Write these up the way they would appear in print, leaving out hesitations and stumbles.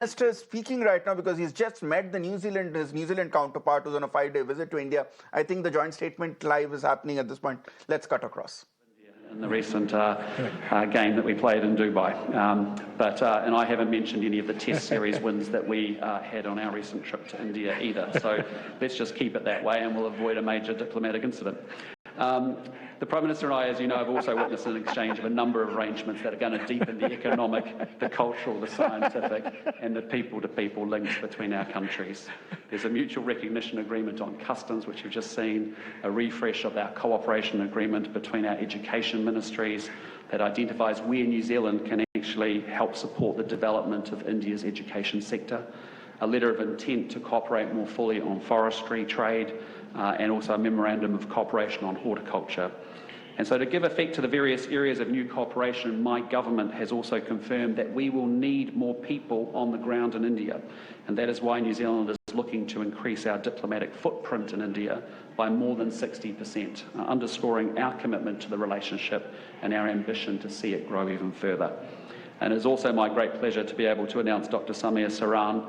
Minister is speaking right now because he's just met his New Zealand counterpart who's on a 5-day visit to India. I think the joint statement live is happening at this point. Let's cut across. In the recent game that we played in Dubai. And I haven't mentioned any of the Test Series wins that we had on our recent trip to India either. So let's just keep it that way and we'll avoid a major diplomatic incident. The Prime Minister and I, as you know, have also witnessed an exchange of a number of arrangements that are going to deepen the economic, the cultural, the scientific and the people-to-people links between our countries. There's a mutual recognition agreement on customs, which you've just seen, a refresh of our cooperation agreement between our education ministries that identifies where New Zealand can actually help support the development of India's education sector, a letter of intent to cooperate more fully on forestry trade, and also a memorandum of cooperation on horticulture. And so to give effect to the various areas of new cooperation, my government has also confirmed that we will need more people on the ground in India. And that is why New Zealand is looking to increase our diplomatic footprint in India by more than 60%, underscoring our commitment to the relationship and our ambition to see it grow even further. And it is also my great pleasure to be able to announce Dr. Samir Saran,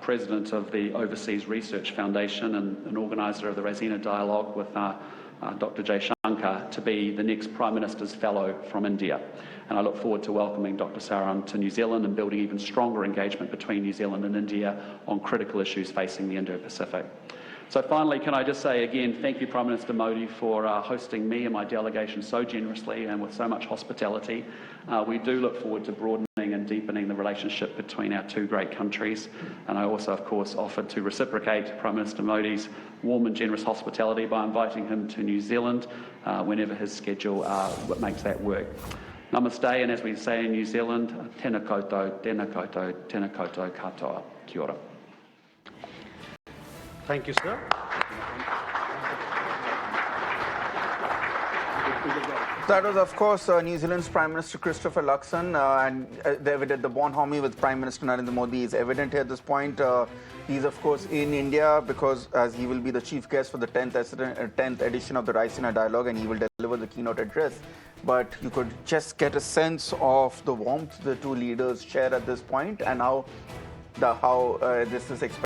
President of the Overseas Research Foundation and an organiser of the Rasina Dialogue with Dr. Jay Shankar, to be the next Prime Minister's Fellow from India. And I look forward to welcoming Dr. Saran to New Zealand and building even stronger engagement between New Zealand and India on critical issues facing the Indo-Pacific. So finally, can I just say again, thank you, Prime Minister Modi, for hosting me and my delegation so generously and with so much hospitality. We do look forward to broadening and deepening the relationship between our two great countries. And I also, of course, offered to reciprocate Prime Minister Modi's warm and generous hospitality by inviting him to New Zealand whenever his schedule makes that work. Namaste, and as we say in New Zealand, tēnā koutou, tēnā koutou, tēnā koutou katoa. Kia ora. Thank you, sir. That was, of course, New Zealand's Prime Minister Christopher Luxon, the bonhomie with Prime Minister Narendra Modi is evident here at this point. He's, of course, in India because as he will be the chief guest for the 10th edition of the Rasina Dialogue, and he will deliver the keynote address. But you could just get a sense of the warmth the two leaders share at this point and how this is expected.